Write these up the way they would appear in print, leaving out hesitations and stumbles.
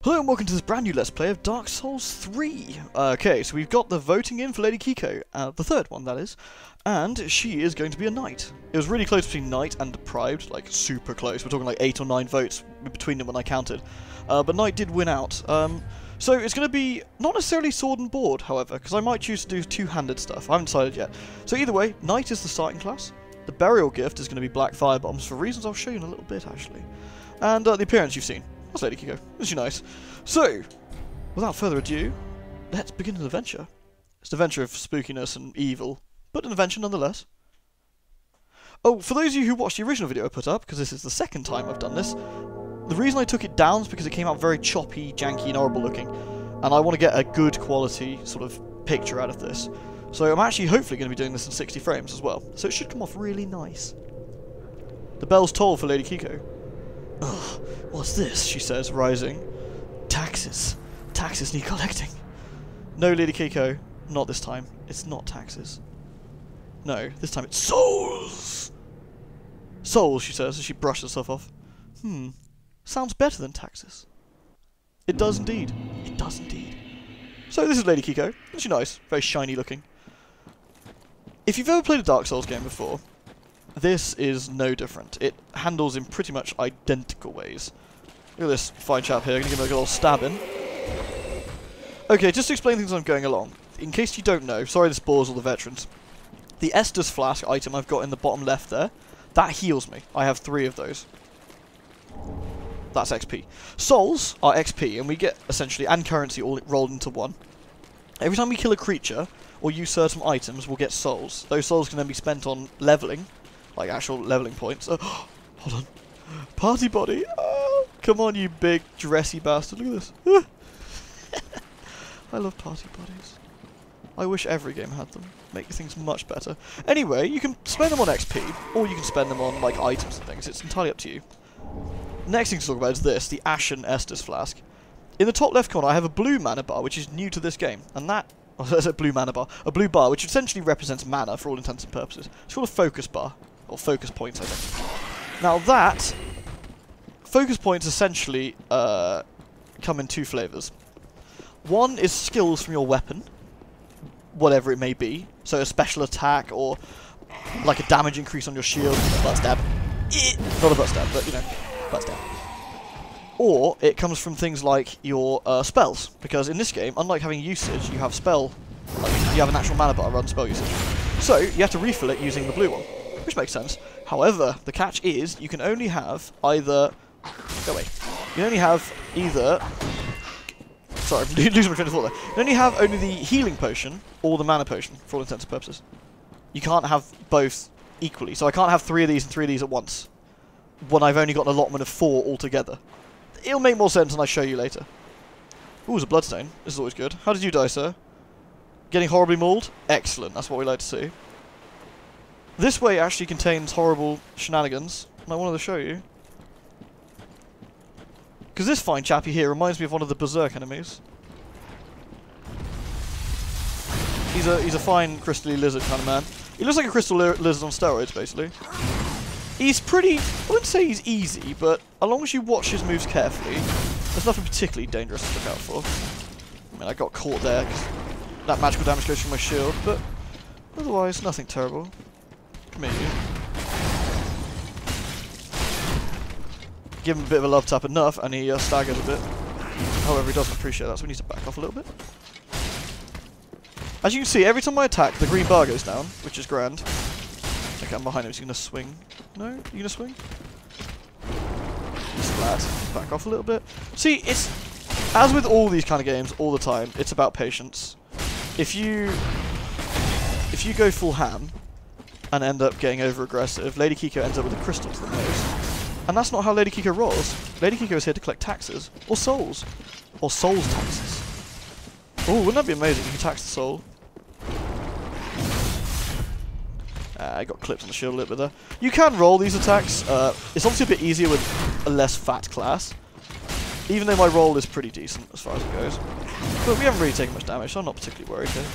Hello and welcome to this brand new Let's Play of Dark Souls 3. Okay, so we've got the voting in for Lady Kiko, the third one that is, and she is going to be a knight. It was really close between knight and deprived, like super close. We're talking like 8 or 9 votes between them when I counted. But knight did win out. So it's going to be not necessarily sword and board, however, because I might choose to do two-handed stuff. I haven't decided yet. So either way, knight is the starting class. The burial gift is going to be black fire bombs for reasons I'll show you in a little bit, actually. And the appearance you've seen. That's Lady Kiko. Isn't she nice? So, without further ado, let's begin an adventure. It's an adventure of spookiness and evil, but an adventure nonetheless. Oh, for those of you who watched the original video I put up, because this is the second time I've done this, the reason I took it down is because it came out very choppy, janky, and horrible looking, and I want to get a good quality sort of picture out of this. So I'm actually hopefully going to be doing this in 60 frames as well, so it should come off really nice. The bells toll for Lady Kiko. Ugh, what's this? She says, rising. Taxes. Taxes need collecting. No, Lady Kiko, not this time. It's not taxes. No, this time it's souls! Souls, she says, as she brushes herself off. Sounds better than taxes. It does indeed. It does indeed. So this is Lady Kiko. Isn't she nice? Very shiny looking. If you've ever played a Dark Souls game before, this is no different. It handles in pretty much identical ways. Look at this fine chap here. I'm going to give him a good old stabbing. Okay, just to explain things as I'm going along. In case you don't know, sorry this bores all the veterans. The Estus Flask item I've got in the bottom left there, that heals me. I have 3 of those. That's XP. Souls are XP, and we get, essentially, and currency all rolled into one. Every time we kill a creature, or use certain items, we'll get souls. Those souls can then be spent on leveling, like actual leveling points. Oh, hold on. Party body. Oh, come on, you big dressy bastard. Look at this. I love party bodies. I wish every game had them. Make things much better. Anyway, you can spend them on XP, or you can spend them on like items and things. It's entirely up to you. Next thing to talk about is this, the Ashen Estus Flask. In the top left corner, I have a blue mana bar, which is new to this game, and that. Oh, there's a blue mana bar. A blue bar, which essentially represents mana for all intents and purposes. It's called a focus bar. Or focus points, I think. Now that... Focus points essentially come in 2 flavours. One is skills from your weapon. Whatever it may be. So a special attack, or like a damage increase on your shield. Butt stab. Not a butt stab, but you know, butt stab. Or it comes from things like your spells, because in this game, unlike having usage, you have spell, like you have an actual mana bar run spell usage. So you have to refill it using the blue one, which makes sense. However, the catch is you can only have either. Go away. You can only have either. Sorry, I'm losing my train of thought there. You can only have only the healing potion or the mana potion for all intents and purposes. You can't have both equally. So I can't have 3 of these and 3 of these at once when I've only got an allotment of 4 altogether. It'll make more sense and I'll show you later. Ooh, there's a bloodstain. This is always good. How did you die, sir? Getting horribly mauled? Excellent. That's what we like to see. This way actually contains horrible shenanigans, and I wanted to show you. Because this fine chappy here reminds me of one of the Berserk enemies. He's a fine crystally lizard kind of man. He looks like a crystal lizard on steroids, basically. He's pretty... I wouldn't say he's easy, but as long as you watch his moves carefully, there's nothing particularly dangerous to look out for. I mean, I got caught there, because that magical damage goes through my shield, but otherwise, nothing terrible. Come here, you. Give him a bit of a love tap enough, and he staggers a bit. However, he doesn't appreciate that, so we need to back off a little bit. As you can see, every time I attack, the green bar goes down, which is grand. Okay, I'm behind him, is he going to swing? No? You going to swing? Splat. Back off a little bit. See, it's... As with all these kind of games, all the time, it's about patience. If you go full ham, and end up getting over-aggressive, Lady Kiko ends up with a crystal to the nose. And that's not how Lady Kiko rolls. Lady Kiko is here to collect taxes. Or souls. Or souls taxes. Oh, wouldn't that be amazing if you tax the soul? I got clipped on the shield a little bit there. You can roll these attacks. It's obviously a bit easier with a less fat class. Even though my roll is pretty decent as far as it goes. But we haven't really taken much damage, so I'm not particularly worried here.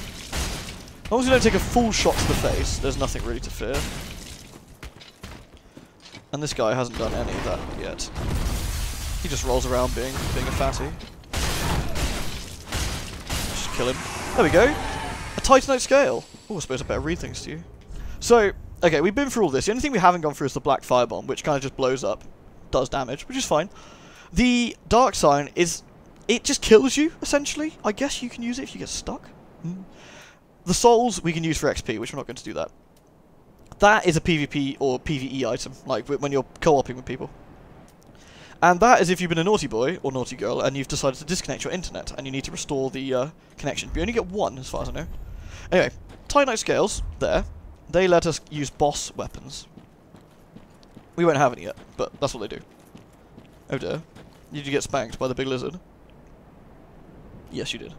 As long as you don't take a full shot to the face, there's nothing really to fear. And this guy hasn't done any of that yet. He just rolls around being a fatty. kill him. There we go. A Titanite scale. Oh, I suppose I better read things to you. So, okay, we've been through all this. The only thing we haven't gone through is the black firebomb, which kind of just blows up. Does damage, which is fine. The dark sign is... it just kills you, essentially. I guess you can use it if you get stuck. The souls we can use for XP, which we're not going to do that. That is a PvP or PvE item, like when you're co-oping with people. And that is if you've been a naughty boy or naughty girl and you've decided to disconnect your internet and you need to restore the connection. But you only get one, as far as I know. Anyway, Titanite scales, there. They let us use boss weapons. We won't have any yet, but that's what they do. Oh dear. Did you get spanked by the big lizard? Yes, you did.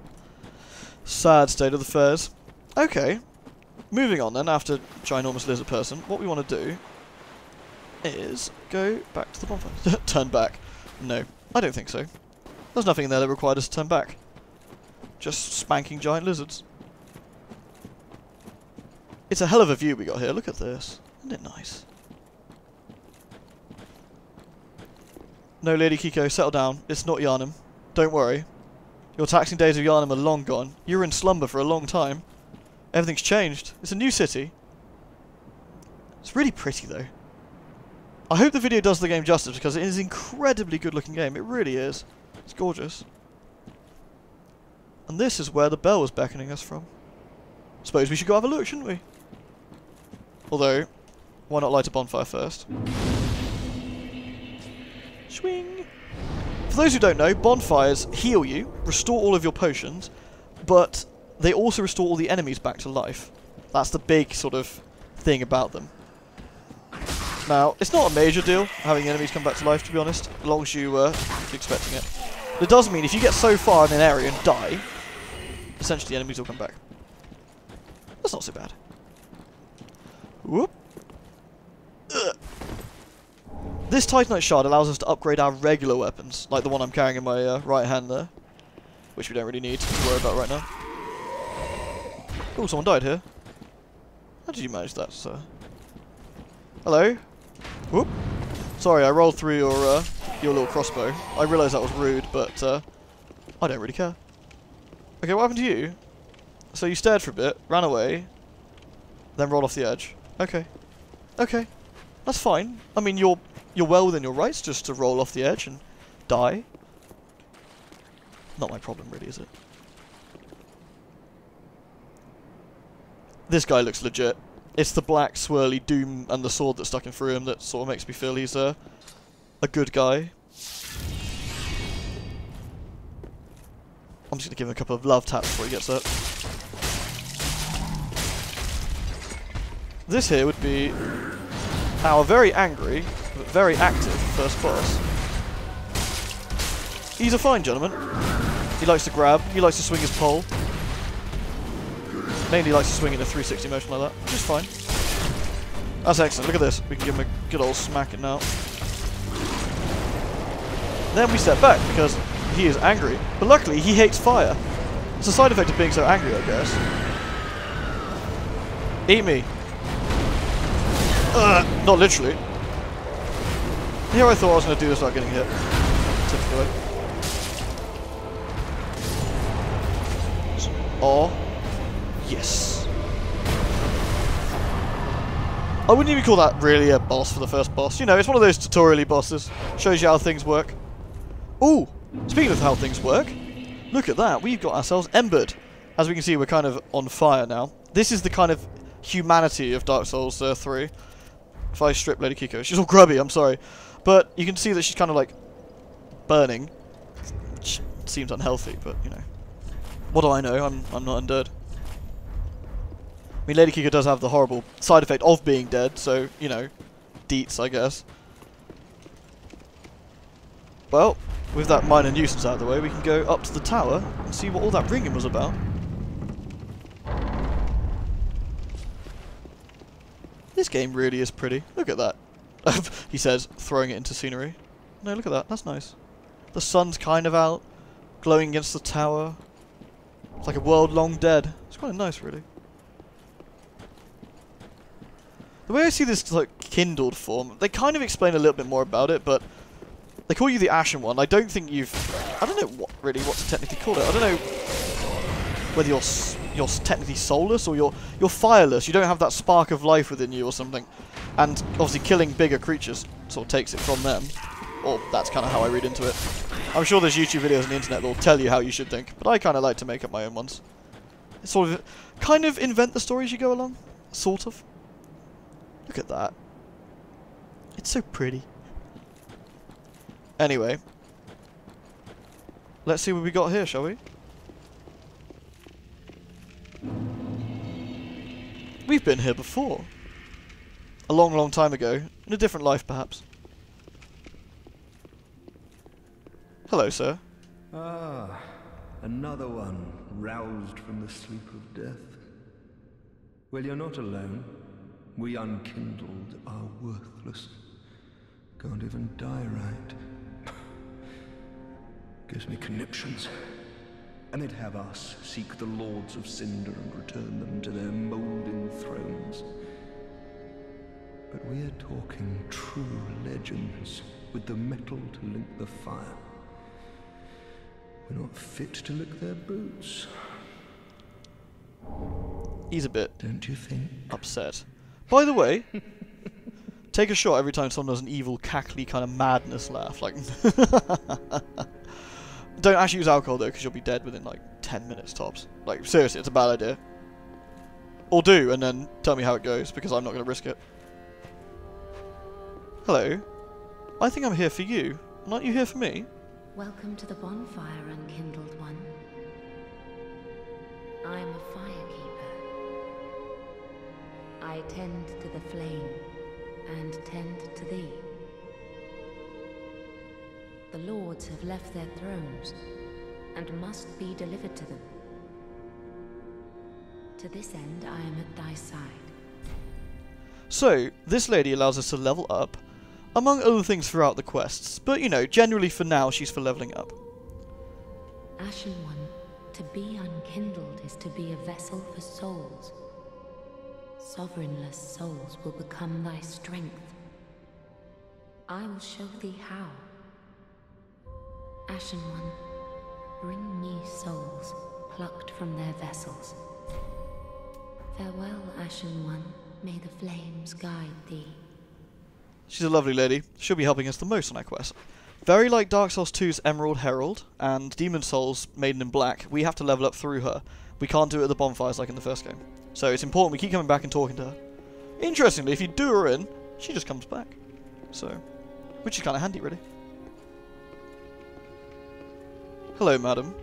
Sad state of affairs. Okay. Moving on then, after ginormous lizard person, what we want to do is go back to the bonfire. Turn back. No, I don't think so. There's nothing in there that required us to turn back. Just spanking giant lizards. It's a hell of a view we got here. Look at this. Isn't it nice? No, Lady Kiko, settle down. It's not Yharnam. Don't worry. Your taxing days of Yharnam are long gone. You were in slumber for a long time. Everything's changed. It's a new city. It's really pretty, though. I hope the video does the game justice, because it is an incredibly good-looking game. It really is. It's gorgeous. And this is where the bell was beckoning us from. Suppose we should go have a look, shouldn't we? Although, why not light a bonfire first? Swing! For those who don't know, bonfires heal you, restore all of your potions, but they also restore all the enemies back to life. That's the big sort of thing about them. Now, it's not a major deal having enemies come back to life, to be honest, as long as you were expecting it. But it does mean if you get so far in an area and die, essentially the enemies will come back. That's not so bad. Whoop. Ugh. This Titanite shard allows us to upgrade our regular weapons, like the one I'm carrying in my right hand there, which we don't really need to worry about right now. Oh, someone died here. How did you manage that, sir? Hello? Whoop. Sorry, I rolled through your little crossbow. I realise that was rude, but I don't really care. Okay, what happened to you? So you stared for a bit, ran away, then rolled off the edge. Okay. Okay. That's fine. I mean, you're well within your rights just to roll off the edge and die. Not my problem, really, is it? This guy looks legit. It's the black swirly doom and the sword that's stuck in through him that sort of makes me feel he's a good guy. I'm just going to give him a couple of love taps before he gets up. This here would be our very angry, but very active first boss. He's a fine gentleman. He likes to grab, he likes to swing his pole. Mainly likes to swing in a 360 motion like that, which is fine. That's excellent, look at this. We can give him a good old smacking now. Then we step back, because he is angry. But luckily, he hates fire. It's a side effect of being so angry, I guess. Eat me. Not literally. Here I thought I was going to do this without getting hit. Typically. Oh. Yes. I wouldn't even call that really a boss for the first boss. You know, it's one of those tutorial-y bosses. Shows you how things work. Ooh, speaking of how things work, look at that. We've got ourselves embered. As we can see, we're kind of on fire now. This is the kind of humanity of Dark Souls 3. If I strip Lady Kiko, she's all grubby, I'm sorry. But you can see that she's kind of like burning. Which seems unhealthy, but you know. What do I know? I'm not undead. I mean, Lady Kiko does have the horrible side effect of being dead, so, you know, deets, I guess. Well, with that minor nuisance out of the way, we can go up to the tower and see what all that ringing was about. This game really is pretty. Look at that. He says, throwing it into scenery. No, look at that. That's nice. The sun's kind of out, glowing against the tower. It's like a world long dead. It's quite nice, really. The way I see this like kindled form, they kind of explain a little bit more about it, but they call you the Ashen One. I don't think you've... I don't know what to technically call it. I don't know... whether you're technically soulless or you're fireless. You don't have that spark of life within you or something. And obviously killing bigger creatures sort of takes it from them. Or that's kind of how I read into it. I'm sure there's YouTube videos on the internet that will tell you how you should think, but I kind of like to make up my own ones. Sort of, kind of invent the stories you go along. Sort of. Look at that. It's so pretty. Anyway. Let's see what we got here, shall we? We've been here before. A long, long time ago. In a different life, perhaps. Hello, sir. Ah, another one roused from the sleep of death. Well, you're not alone. We unkindled are worthless. Can't even die right. Gives me conniptions. And they'd have us seek the Lords of Cinder and return them to their moulding thrones. But we're talking true legends, with the metal to link the fire. We're not fit to lick their boots. He's a bit, don't you think? Upset. By the way, take a shot every time someone does an evil, cackly kind of madness laugh. Like, don't actually use alcohol though, because you'll be dead within like 10 minutes tops. Like, seriously, it's a bad idea. Or do, and then tell me how it goes, because I'm not going to risk it. Hello. I think I'm here for you. Aren't you here for me? Welcome to the bonfire, unkindled one. I am a firekeeper. I tend to the flame, and tend to thee. The lords have left their thrones, and must be delivered to them. To this end, I am at thy side. So, this lady allows us to level up, among other things throughout the quests, but you know, generally for now she's for leveling up. Ashen One, to be unkindled is to be a vessel for souls. Sovereignless souls will become thy strength. I will show thee how. Ashen One, bring me souls plucked from their vessels. Farewell, Ashen One, may the flames guide thee. She's a lovely lady. She'll be helping us the most on our quest. Very like Dark Souls 2's Emerald Herald and Demon Souls Maiden in Black, we have to level up through her. We can't do it at the bonfires like in the first game. So it's important we keep coming back and talking to her. Interestingly, if you do her in, she just comes back. So, which is kind of handy, really. Hello, madam.